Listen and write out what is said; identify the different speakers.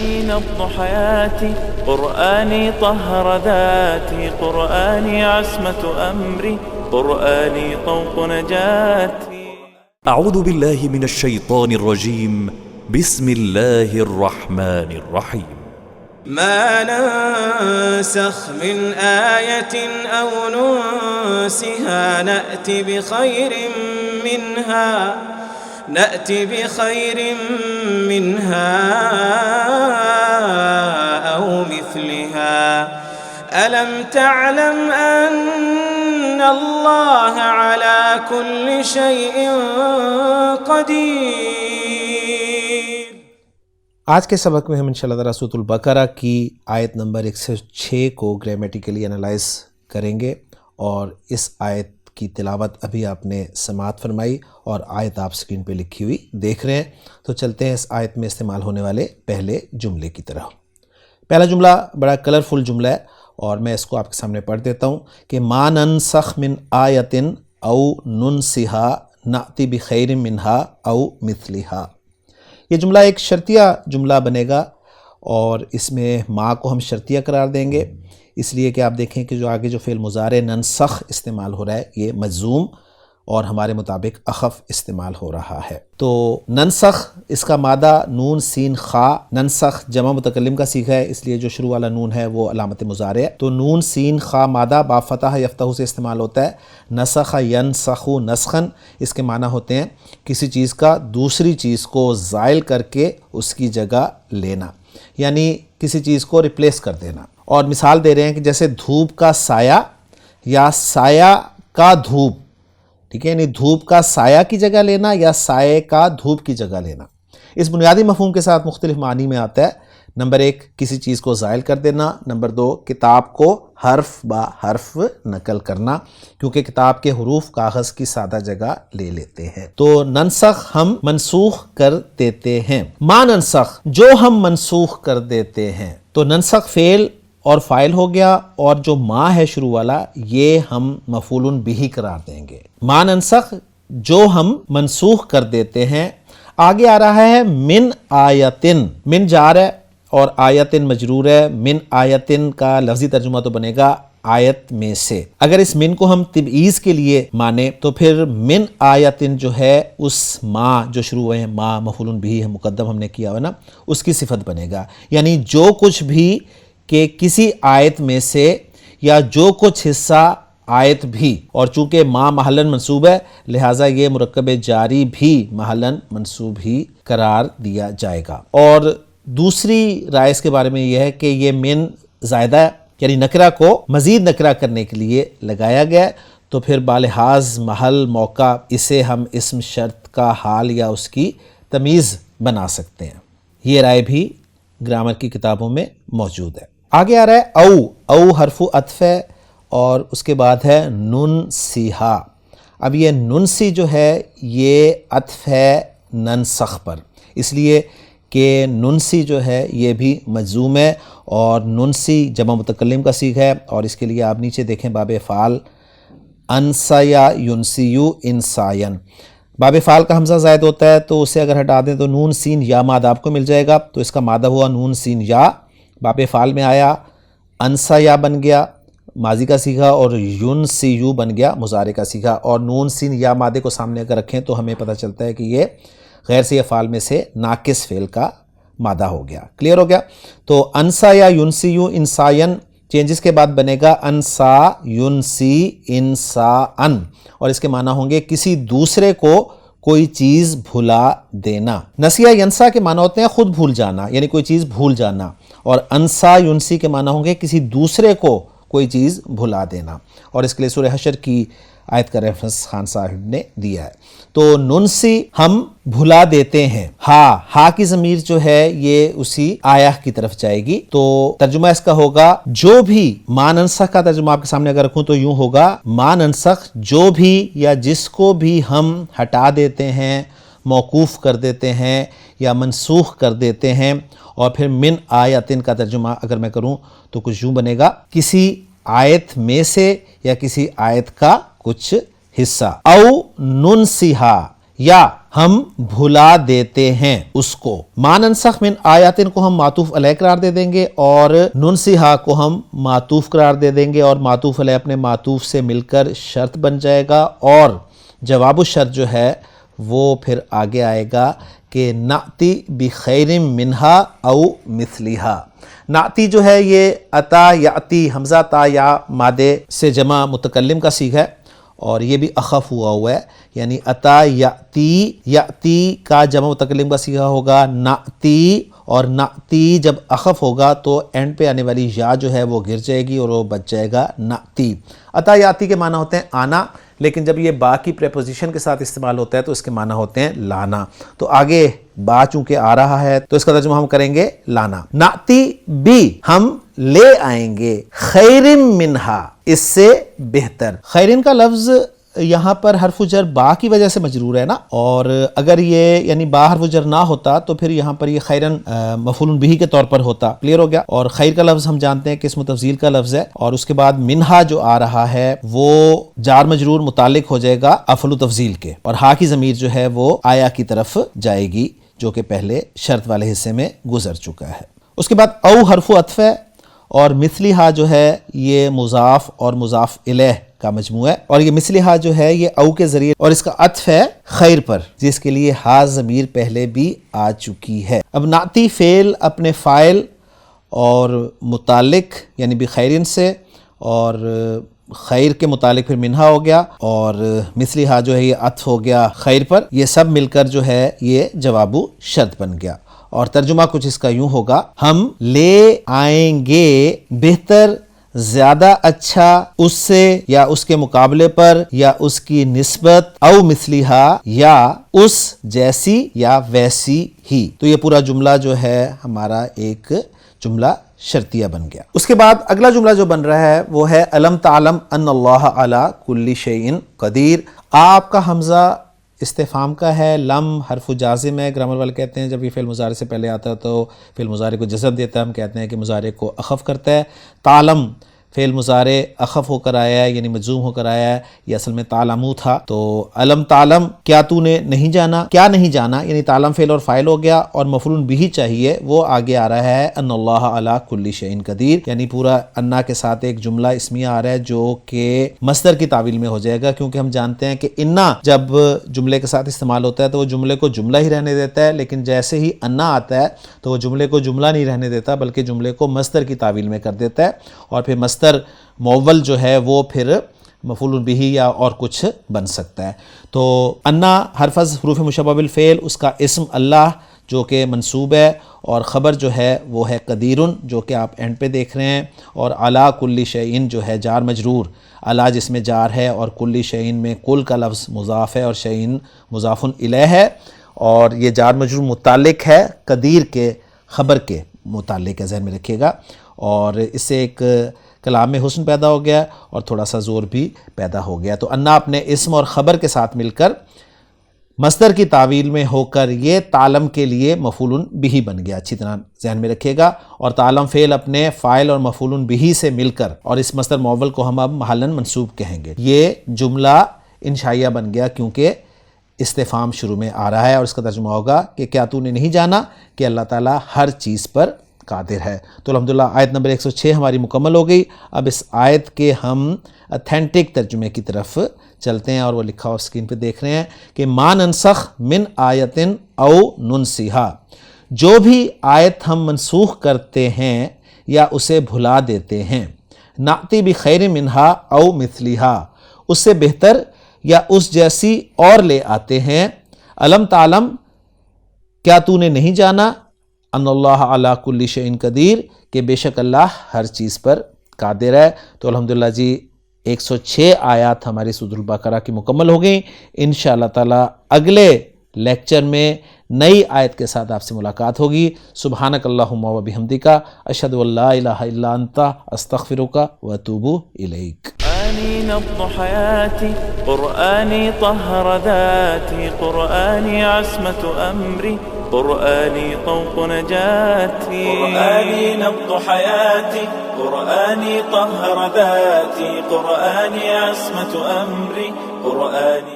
Speaker 1: قرآني نبض حياتي، قرآني طهر ذاتي، قرآني عصمة أمري، قرآني طوق نجاتي.
Speaker 2: أعوذ بالله من الشيطان الرجيم. بسم الله الرحمن الرحيم.
Speaker 3: ما ننسخ من آية أو ننسها نأتي بخير منها أو مثلها. ألم تعلم أن الله على كل شيء قدير.
Speaker 4: آج کے سبق میں ہم انشاءاللہ سورۃ البقرہ کی آیت نمبر 106 کو گرامیٹیکلی انالائز کریں گے، اور اس آیت کی تلاوت ابھی آپ نے سماعت فرمائی اور آیت آپ سکرین پہ لکھی ہوئی دیکھ رہے ہیں. تو چلتے ہیں اس آیت میں استعمال ہونے والے پہلے جملے کی طرح. پہلا جملہ بڑا کلرفل جملہ ہے اور میں اس کو آپ کے سامنے پڑھ دیتا ہوں کہ ما ننسخ من آیت او ننسہا نأتی بخیر منہا او مثلہا. یہ جملہ ایک شرطیہ جملہ بنے گا اور اس میں ما کو ہم شرطیہ قرار دیں گے، اس لیے کہ آپ دیکھیں کہ جو آگے جو فعل مضارع ننسخ استعمال ہو رہا ہے یہ مجزوم اور ہمارے مطابق اخف استعمال ہو رہا ہے. تو ننسخ اس کا مادہ نون سین خا، ننسخ جمع متکلم کا صیغہ ہے، اس لیے جو شروع والا نون ہے وہ علامت مضارع ہے. تو نون سین خا مادہ با فتح یفتح سے استعمال ہوتا ہے. نسخ ینسخ نسخن، اس کے معنی ہوتے ہیں کسی چیز کا دوسری چیز کو زائل کر کے اس کی جگہ لینا، یعنی کسی چیز کو ریپلیس کر دینا. اور مثال دے رہے ہیں کہ جیسے دھوپ کا سایہ یا سایہ کا دھوپ، ٹھیک ہے، یعنی دھوپ کا سایہ کی جگہ لینا یا سائے کا دھوپ کی جگہ لینا. اس بنیادی مفہوم کے ساتھ مختلف معنی میں آتا ہے. نمبر 1 کسی چیز کو زائل کر دینا، نمبر 2 کتاب کو حرف با حرف نقل کرنا، کیونکہ کتاب کے حروف کاغذ کی سادہ جگہ لے لیتے ہیں. تو ننسخ ہم منسوخ کر دیتے ہیں. ما ننسخ جو ہم منسوخ کر دیتے ہیں. تو ننسخ فعل اور فاعل ہو گیا، اور جو ما ہے شروع والا یہ ہم مفعول بہ قرار دیں گے. ما ننسخ جو ہم منسوخ کر دیتے ہیں. آگے آ رہا ہے من آیتن، من جار ہے اور آیتن مجرور ہے. من آیتن کا لفظی ترجمہ تو بنے گا آیت میں سے. اگر اس من کو ہم تبعیض کے لیے مانے تو پھر من آیتن جو ہے اس ما جو شروع ہوئے ہیں، ما مفعول بہ ہے مقدم ہم نے کیا ہوا نا، اس کی صفت بنے گا. یعنی جو کچھ بھی کہ کسی آیت میں سے یا جو کچھ حصہ آیت بھی، اور چونکہ ما محلاً منصوب ہے لہٰذا یہ مرکب جاری بھی محلاً منصوب ہی قرار دیا جائے گا. اور دوسری رائے اس کے بارے میں یہ ہے کہ یہ من زائدہ ہے، یعنی نکرہ کو مزید نکرہ کرنے کے لیے لگایا گیا، تو پھر بالحاظ محل موقع اسے ہم اسم شرط کا حال یا اس کی تمیز بنا سکتے ہیں. یہ رائے بھی گرامر کی کتابوں میں موجود ہے. آگے آ رہا ہے او حرف عطف ہے اور اس کے بعد ہے نن سیہا. اب یہ ننسی جو ہے یہ عطف ہے ننسخ پر، اس لیے کہ ننسی جو ہے یہ بھی مجزوم ہے اور ننسی جمع متکلم کا صیغہ ہے. اور اس کے لیے آپ نیچے دیکھیں باب فعال انسا یا ینسیو انسائن. باب فعال کا حمزہ زائد ہوتا ہے تو اسے اگر ہٹا دیں تو نون سین یا مادہ آپ کو مل جائے گا. تو اس کا مادہ ہوا نون سین یا، باب فعال میں آیا انسا یا بن گیا ماضی کا صیغہ اور یون سی یو بن گیا مضارع کا صیغہ. اور نون سین یا مادے کو سامنے اگر رکھیں تو ہمیں پتہ چلتا ہے کہ یہ غیر سی افعال میں سے ناقص فعل کا مادہ ہو گیا. کلیئر ہو گیا؟ تو انسا یا یونسی یو انسائن چینجز کے بعد بنے گا انسا یونسی انسا ان، اور اس کے معنی ہوں گے کسی دوسرے کو کوئی چیز بھلا دینا. نسیہ ینسا کے معنی ہوتے ہیں خود بھول جانا، یعنی کوئی چیز بھول جانا، اور انسا ینسی کے معنی ہوں گے کسی دوسرے کو کوئی چیز بھلا دینا. اور اس کے لیے سورہ حشر کی آیت کا ریفرنس خان صاحب نے دیا ہے. تو ننسی ہم بھلا دیتے ہیں. ہا کی ضمیر جو ہے یہ اسی آیہ کی طرف جائے گی. تو ترجمہ اس کا ہوگا جو بھی، ما ننسخ کا ترجمہ آپ کے سامنے اگر رکھوں تو یوں ہوگا ما ننسخ جو بھی یا جس کو بھی ہم ہٹا دیتے ہیں، موقوف کر دیتے ہیں یا منسوخ کر دیتے ہیں. اور پھر من آیتن کا ترجمہ اگر میں کروں تو کچھ یوں بنے گا کسی آیت میں سے یا کسی آیت کا کچھ حصہ. او ننسیہا، یا ہم بھلا دیتے ہیں اس کو. ما ننسخ من آیاتن کو ہم معطوف علیہ قرار دے دیں گے اور ننسیہا کو ہم معطوف قرار دے دیں گے اور معطوف علیہ اپنے معطوف سے مل کر شرط بن جائے گا اور جواب الشرط جو ہے وہ پھر آگے آئے گا کہ ناتی بخیر منہا او مثلیہا. ناتی جو ہے یہ عطا یاتی حمزہ تا یا مادے سے جمع متکلم کا صیغہ ہے اور یہ بھی اخف ہوا ہے، یعنی عطا یاتی کا جمع متکلم کا صیغہ ہوگا ناتی، اور ناتی جب اخف ہوگا تو اینڈ پہ آنے والی یا جو ہے وہ گر جائے گی اور وہ بچ جائے گا ناتی. عطا یاتی کے معنی ہوتے ہیں آنا، لیکن جب یہ با کی پریپوزیشن کے ساتھ استعمال ہوتا ہے تو اس کے معنی ہوتے ہیں لانا. تو آگے با چونکہ آ رہا ہے تو اس کا ترجمہ ہم کریں گے لانا. ناتی بی ہم لے آئیں گے خیر منہا اس سے بہتر. خیرن کا لفظ یہاں پر حرف جر با کی وجہ سے مجرور ہے نا، اور اگر یہ یعنی با حرف جر نہ ہوتا تو پھر یہاں پر یہ خیرن مفعول بہ کے طور پر ہوتا. کلیئر ہو گیا. اور خیر کا لفظ ہم جانتے ہیں کہ اسم تفضیل کا لفظ ہے اور اس کے بعد منہا جو آ رہا ہے وہ جار مجرور متعلق ہو جائے گا افعل تفضیل کے، اور ہا کی ضمیر جو ہے وہ آیا کی طرف جائے گی جو کہ پہلے شرط والے حصے میں گزر چکا ہے. اس کے بعد او حرف عطف ہے اور مثلیہا جو ہے یہ مضاف اور مضاف الیہ کا مجموعہ ہے، اور یہ مثلیہا جو ہے یہ او کے ذریعے اور اس کا عطف ہے خیر پر جس کے لیے ہا ضمیر پہلے بھی آ چکی ہے. اب ناتی فعل اپنے فاعل اور متعلق یعنی بخیرن سے اور خیر کے متعلق پھر منہا ہو گیا اور مثلیہا جو ہے یہ عطف ہو گیا خیر پر، یہ سب مل کر جو ہے یہ جواب شرط بن گیا. اور ترجمہ کچھ اس کا یوں ہوگا، ہم لے آئیں گے بہتر، زیادہ اچھا اس سے یا اس کے مقابلے پر یا اس کی نسبت، او مثلیہا یا اس جیسی یا ویسی ہی. تو یہ پورا جملہ جو ہے ہمارا ایک جملہ شرطیہ بن گیا. اس کے بعد اگلا جملہ جو بن رہا ہے وہ ہے الم تعلم ان اللہ علی کل شیء قدیر. آپ کا حمزہ استفہام کا ہے، لم حرف جازم ہے. گرامر والے کہتے ہیں جب یہ فعل مضارع سے پہلے آتا ہے تو فعل مضارع کو جزم دیتا ہے، ہم کہتے ہیں کہ مضارع کو اخف کرتا ہے. تعلم فعل مضارع اخف ہو کر آیا ہے یعنی مجزوم ہو کر آیا ہے، یہ اصل میں تعلمو تھا. تو علم تعلم کیا تو نے نہیں جانا، کیا نہیں جانا یعنی تعلم فعل اور فاعل ہو گیا اور مفعول بھی چاہیے، وہ آگے آ رہا ہے ان اللہ علی کل شیء قدیر، یعنی پورا انا کے ساتھ ایک جملہ اسمیہ آ رہا ہے جو کہ مصدر کی تعویل میں ہو جائے گا، کیونکہ ہم جانتے ہیں کہ انا جب جملے کے ساتھ استعمال ہوتا ہے تو وہ جملے کو جملہ ہی رہنے دیتا ہے، لیکن جیسے ہی انا آتا ہے تو وہ جملے کو جملہ نہیں رہنے دیتا بلکہ جملے کو مصدر کی تعویل میں کر دیتا ہے، اور پھر مصدر مول جو ہے وہ پھر مفعول بہ یا اور کچھ بن سکتا ہے. تو انا حرف حروف مشبہ بالفعل، اس کا اسم اللہ جو کہ منصوب ہے اور خبر جو ہے وہ ہے قدیرن جو کہ آپ اینڈ پہ دیکھ رہے ہیں، اور علی کل شیء جو ہے جار مجرور، علی جس میں جار ہے اور کل شیء میں کل کا لفظ مضاف ہے اور شیء مضاف الیہ ہے، اور یہ جار مجرور متعلق ہے قدیر کے خبر کے متعلق ہے، ذہن میں رکھیے گا. اور اس سے ایک کلام میں حسن پیدا ہو گیا اور تھوڑا سا زور بھی پیدا ہو گیا. تو انا اپنے اسم اور خبر کے ساتھ مل کر مصدر کی تعویل میں ہو کر یہ تعلم کے لیے مفعول بہ بن گیا. اچھی طرح ذہن میں رکھیے گا. اور تعلم فعل اپنے فاعل اور مفعول بہ سے مل کر، اور اس مصدر معول کو ہم اب محلاً منصوب کہیں گے. یہ جملہ انشائیہ بن گیا کیونکہ استفہام شروع میں آ رہا ہے، اور اس کا ترجمہ ہوگا کہ کیا تو نے نہیں جانا کہ اللہ تعالیٰ ہر چیز پر قادر ہے. تو الحمدللہ آیت نمبر 106 ہماری مکمل ہو گئی. اب اس آیت کے ہم اتھینٹک ترجمے کی طرف چلتے ہیں، اور وہ لکھا ہوا اسکرین پہ دیکھ رہے ہیں کہ ما ننسخ من آیت او ننسیہا، جو بھی آیت ہم منسوخ کرتے ہیں یا اسے بھلا دیتے ہیں، ناتی بخیر منہا او مثلیہا، اس سے بہتر یا اس جیسی اور لے آتے ہیں. علم تعلم کیا تو نے نہیں جانا، ان اللہ علی کل شیء قدیر کہ بے شک اللہ ہر چیز پر قادر ہے. تو الحمدللہ جی 106 آیات ہماری سورۃ البقرہ کی مکمل ہو گئیں. انشاءاللہ تعالی اگلے لیکچر میں نئی آیت کے ساتھ آپ سے ملاقات ہوگی. سبحانک اللہم و بحمدک، اشہد ان لا الہ الا انت، استغفرک و اتوب الیک.
Speaker 1: قرآني نبض حياتي، قرآني طهر ذاتي، قرآني عصمة أمري، قرآني طوق نجاتي. قرآني نبض حياتي، قرآني طهر ذاتي، قرآني عصمة أمري، قرآني